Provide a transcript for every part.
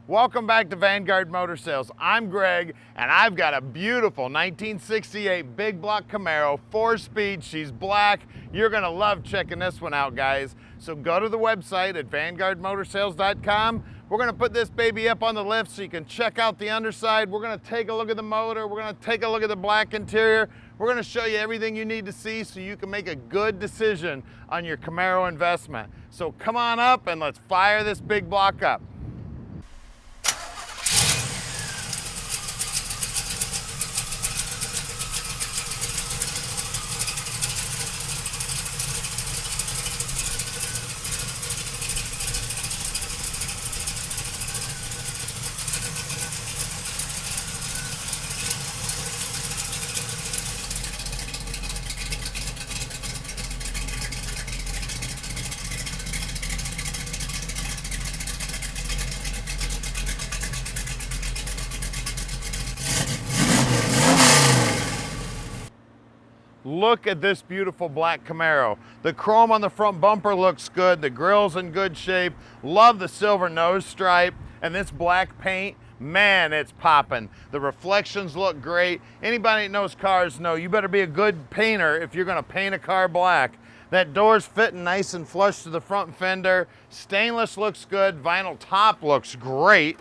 Welcome back to Vanguard Motor Sales. I'm Greg, and I've got a beautiful 1968 big block Camaro, 4-speed. She's black. You're gonna love checking this one out, guys. So go to the website at vanguardmotorsales.com. We're gonna put this baby up on the lift so you can check out the underside. We're gonna take a look at the motor. We're gonna take a look at the black interior. We're gonna show you everything you need to see so you can make a good decision on your Camaro investment. So come on up and let's fire this big block up. Look at this beautiful black Camaro. The chrome on the front bumper looks good. The grill's in good shape. Love the silver nose stripe. And this black paint, man, it's popping. The reflections look great. Anybody that knows cars know you better be a good painter if you're gonna paint a car black. That door's fitting nice and flush to the front fender. Stainless looks good. Vinyl top looks great.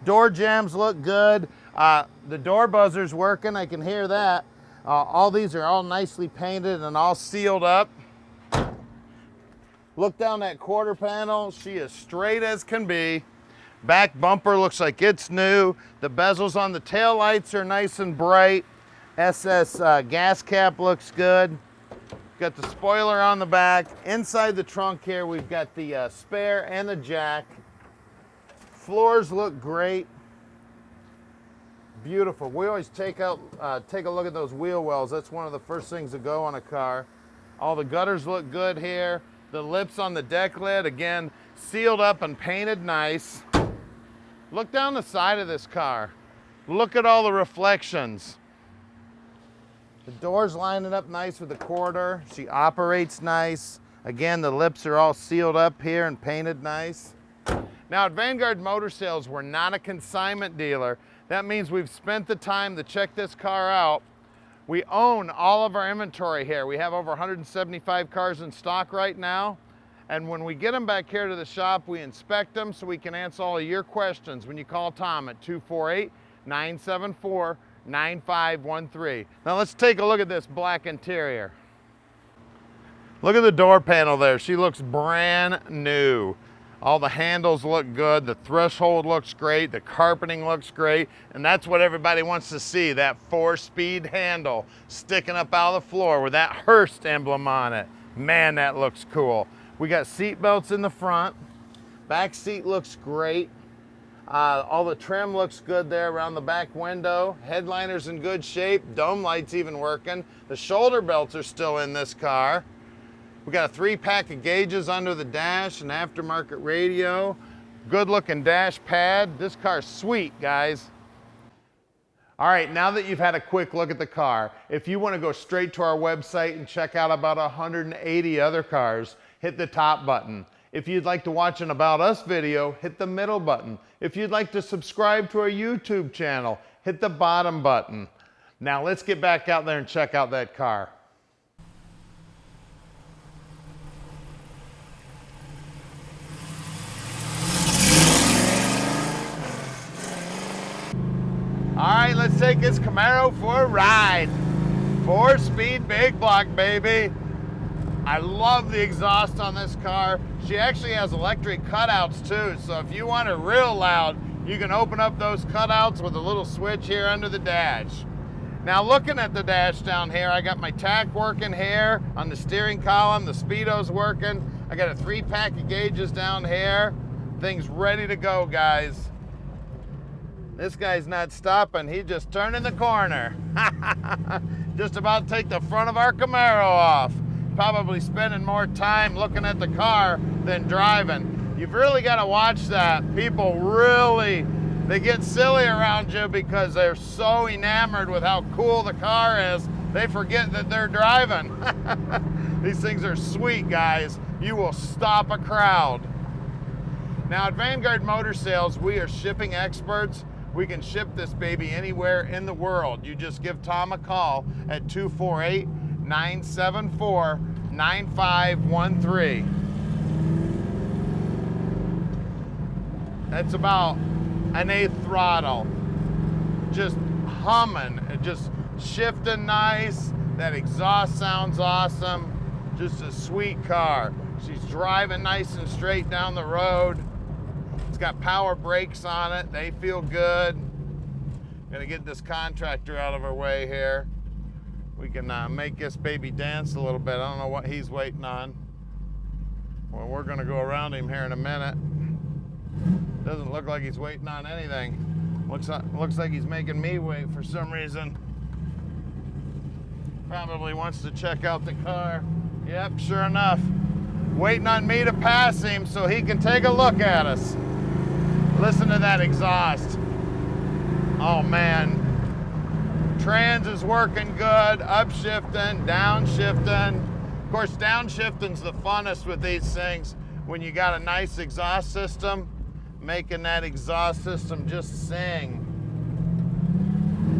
Door jambs look good. The door buzzer's working, I can hear that. All these are all nicely painted and all sealed up. Look down that quarter panel. She is straight as can be. Back bumper looks like it's new. The bezels on the tail lights are nice and bright. SS gas cap looks good. Got the spoiler on the back. Inside the trunk here, we've got the spare and the jack. Floors look great. Beautiful. We always take a look at those wheel wells. That's one of the first things to go on a car. All the gutters look good here. The lips on the deck lid, again, sealed up and painted nice. Look down the side of this car. Look at all the reflections. The door's lining up nice with the quarter. She operates nice. Again, the lips are all sealed up here and painted nice. Now at Vanguard Motor Sales, we're not a consignment dealer. That means we've spent the time to check this car out. We own all of our inventory here. We have over 175 cars in stock right now. And when we get them back here to the shop, we inspect them so we can answer all of your questions when you call Tom at 248-974-9513. Now let's take a look at this black interior. Look at the door panel there. She looks brand new. All the handles look good, the threshold looks great, the carpeting looks great, and that's what everybody wants to see, that 4-speed handle sticking up out of the floor with that Hearst emblem on it. Man, that looks cool. We got seat belts in the front. Back seat looks great. All the trim looks good there around the back window. Headliner's in good shape, dome light's even working. The shoulder belts are still in this car. We got a 3-pack of gauges under the dash, an aftermarket radio, good looking dash pad. This car's sweet, guys. All right, now that you've had a quick look at the car, if you want to go straight to our website and check out about 180 other cars, hit the top button. If you'd like to watch an About Us video, hit the middle button. If you'd like to subscribe to our YouTube channel, hit the bottom button. Now let's get back out there and check out that car. All right, let's take this Camaro for a ride. 4-speed big block, baby. I love the exhaust on this car. She actually has electric cutouts too, so if you want it real loud, you can open up those cutouts with a little switch here under the dash. Now looking at the dash down here, I got my tack working here on the steering column, the speedo's working. I got a 3-pack of gauges down here. Thing's ready to go, guys. This guy's not stopping, he's just turning the corner. Just about to take the front of our Camaro off. Probably spending more time looking at the car than driving. You've really got to watch that. People really, they get silly around you because they're so enamored with how cool the car is, they forget that they're driving. These things are sweet, guys. You will stop a crowd. Now at Vanguard Motor Sales, we are shipping experts. We can ship this baby anywhere in the world. You just give Tom a call at 248-974-9513. That's about an 1/8 throttle. Just humming, just shifting nice. That exhaust sounds awesome. Just a sweet car. She's driving nice and straight down the road. It's got power brakes on it. They feel good. Gonna get this contractor out of our way here. We can make this baby dance a little bit. I don't know what he's waiting on. Well, we're gonna go around him here in a minute. Doesn't look like he's waiting on anything. Looks like he's making me wait for some reason. Probably wants to check out the car. Yep, sure enough. Waiting on me to pass him so he can take a look at us. Listen to that exhaust. Oh man. Trans is working good, upshifting, downshifting. Of course, downshifting's the funnest with these things when you got a nice exhaust system, making that exhaust system just sing.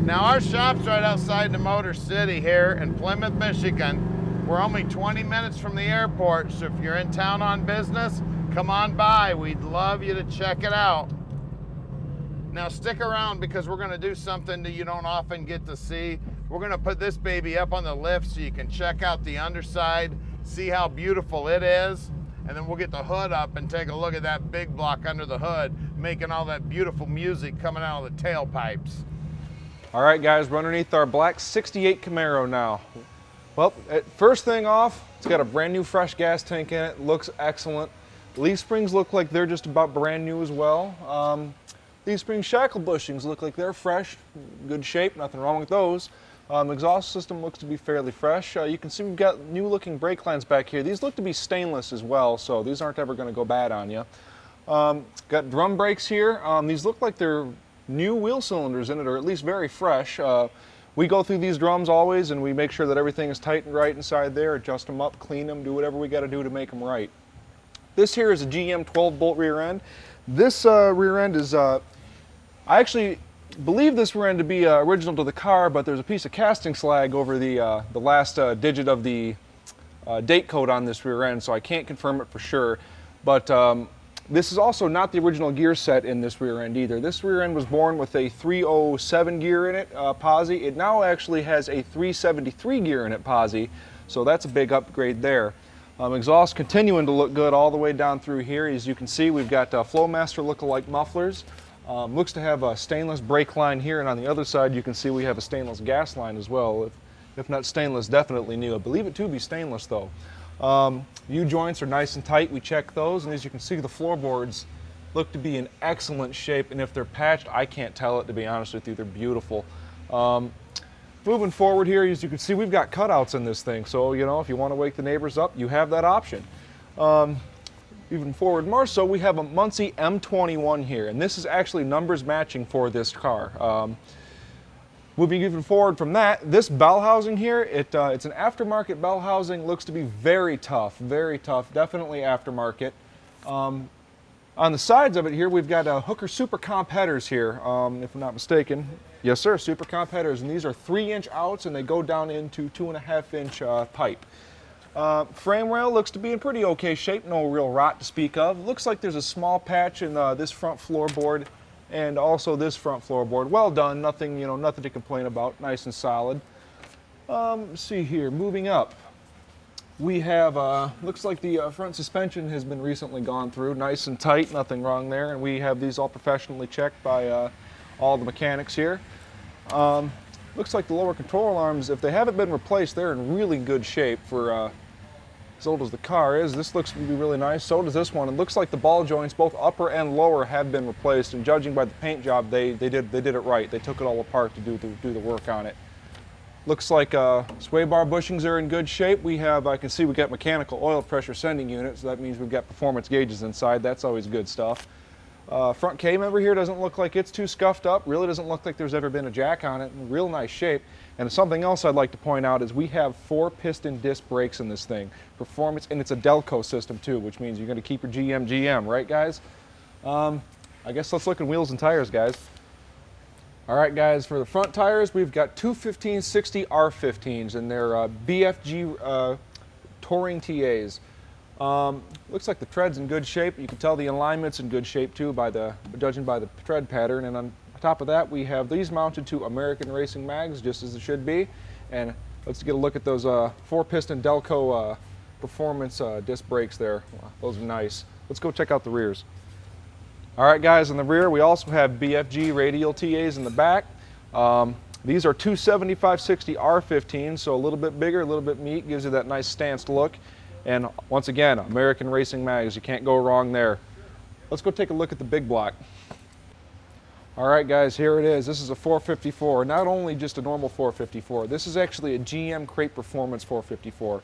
Now our shop's right outside the Motor City here in Plymouth, Michigan. We're only 20 minutes from the airport, so if you're in town on business, come on by. We'd love you to check it out. Now stick around because we're gonna do something that you don't often get to see. We're gonna put this baby up on the lift so you can check out the underside, see how beautiful it is, and then we'll get the hood up and take a look at that big block under the hood, making all that beautiful music coming out of the tailpipes. All right guys, we're underneath our black 68 Camaro now. Well, first thing off, it's got a brand new fresh gas tank in it, looks excellent. Leaf springs look like they're just about brand new as well. Leaf spring shackle bushings look like they're fresh, good shape, nothing wrong with those. Exhaust system looks to be fairly fresh. You can see we've got new looking brake lines back here. These look to be stainless as well, so these aren't ever going to go bad on you. Got drum brakes here. These look like they're new wheel cylinders in it, or at least very fresh. We go through these drums always and we make sure that everything is tight and right inside there, adjust them up, clean them, do whatever we got to do to make them right. This here is a GM 12-bolt rear end. This rear end is, I actually believe this rear end to be original to the car, but there's a piece of casting slag over the last digit of the date code on this rear end, so I can't confirm it for sure. But this is also not the original gear set in this rear end either. This rear end was born with a 307 gear in it, posi. It now actually has a 373 gear in it, posi, so that's a big upgrade there. Exhaust continuing to look good all the way down through here. As you can see, we've got Flowmaster look-alike mufflers. Looks to have a stainless brake line here, and on the other side you can see we have a stainless gas line as well. If not stainless, definitely new. I believe it to be stainless though. U-joints are nice and tight. We check those, and as you can see, the floorboards look to be in excellent shape, and if they're patched, I can't tell it, to be honest with you. They're beautiful. Moving forward here, as you can see, we've got cutouts in this thing, so you know, if you want to wake the neighbors up, you have that option. Moving forward more so, we have a Muncie M21 here, and this is actually numbers matching for this car. Moving even forward from that, this bell housing here, it's an aftermarket bell housing, looks to be very tough, definitely aftermarket. On the sides of it here, we've got Hooker Super Comp headers here, if I'm not mistaken. Yes sir, Super Comp headers, and these are 3-inch outs and they go down into 2.5-inch pipe. Frame rail looks to be in pretty okay shape, no real rot to speak of. Looks like there's a small patch in this front floorboard and also this front floorboard. Well done, nothing, you know, nothing to complain about, nice and solid. Let's see here, moving up. We have, looks like the front suspension has been recently gone through, nice and tight, nothing wrong there, and we have these all professionally checked by all the mechanics here. Looks like the lower control arms, if they haven't been replaced, they're in really good shape for as old as the car is. This looks to be really nice, so does this one. It looks like the ball joints, both upper and lower, have been replaced, and judging by the paint job, they did it right. They took it all apart to do the work on it. Looks like sway bar bushings are in good shape. We have, I can see we got mechanical oil pressure sending units, so that means we've got performance gauges inside. That's always good stuff. Front K-member here doesn't look like it's too scuffed up. Really doesn't look like there's ever been a jack on it. In real nice shape. And something else I'd like to point out is we have 4-piston disc brakes in this thing. Performance, and it's a Delco system too, which means you're going to keep your GM, right guys? I guess let's look at wheels and tires, guys. All right, guys, for the front tires, we've got two 1560 R15s, and they're BFG Touring TAs. Looks like the tread's in good shape. You can tell the alignment's in good shape too, judging by the tread pattern. And on top of that, we have these mounted to American Racing mags, just as it should be. And let's get a look at those 4-piston Delco performance disc brakes there. Wow, those are nice. Let's go check out the rears. All right, guys, in the rear, we also have BFG radial TAs in the back. These are two 7560 R15s, so a little bit bigger, a little bit meat, gives you that nice stanced look. And once again, American Racing mags, you can't go wrong there. Let's go take a look at the big block. All right, guys, here it is. This is a 454, not only just a normal 454. This is actually a GM Crate Performance 454.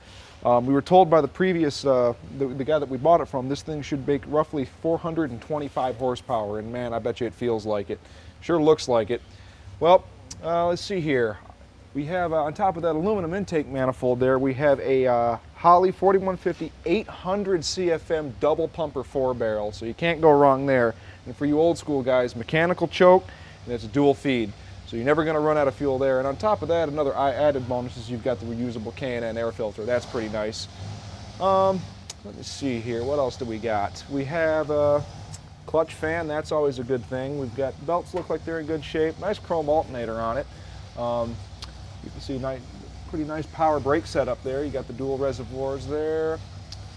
We were told by the previous, the guy that we bought it from, this thing should make roughly 425 horsepower, and man, I bet you it feels like it. Sure looks like it. Well, let's see here. We have, on top of that aluminum intake manifold there, we have a Holley 4150 800 CFM double pumper 4-barrel, so you can't go wrong there. And for you old school guys, mechanical choke, and it's a dual feed. So you're never gonna run out of fuel there. And on top of that, another added bonus is you've got the reusable K&N air filter. That's pretty nice. Let me see here, what else do we got? We have a clutch fan, that's always a good thing. We've got belts, look like they're in good shape. Nice chrome alternator on it. You can see pretty nice power brake setup there. You got the dual reservoirs there.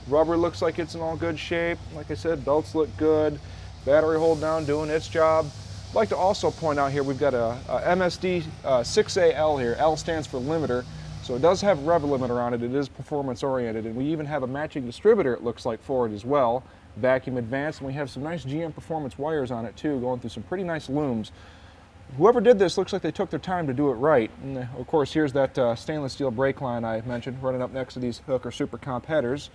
Rubber looks like it's in all good shape. Like I said, belts look good. Battery hold down doing its job. I'd like to also point out here we've got a MSD 6AL here. L stands for limiter. So it does have a rev limiter on it. It is performance oriented, and we even have a matching distributor, it looks like, for it as well. Vacuum advanced, and we have some nice GM performance wires on it too, going through some pretty nice looms. Whoever did this looks like they took their time to do it right. And of course, here's that stainless steel brake line I mentioned running up next to these Hooker Super Comp headers.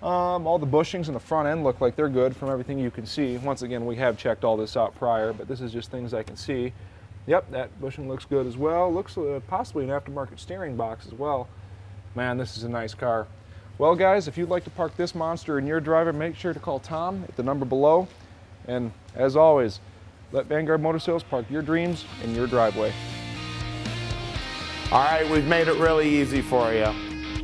All the bushings in the front end look like they're good from everything you can see. Once again, we have checked all this out prior, but this is just things I can see. Yep, that bushing looks good as well. Looks possibly an aftermarket steering box as well. Man, this is a nice car. Well, guys, if you'd like to park this monster in your driveway, make sure to call Tom at the number below. And as always, let Vanguard Motor Sales park your dreams in your driveway. All right, we've made it really easy for you.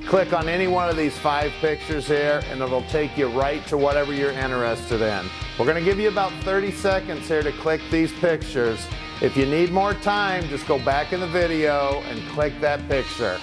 Click on any one of these 5 pictures here and it'll take you right to whatever you're interested in. We're gonna give you about 30 seconds here to click these pictures. If you need more time, just go back in the video and click that picture.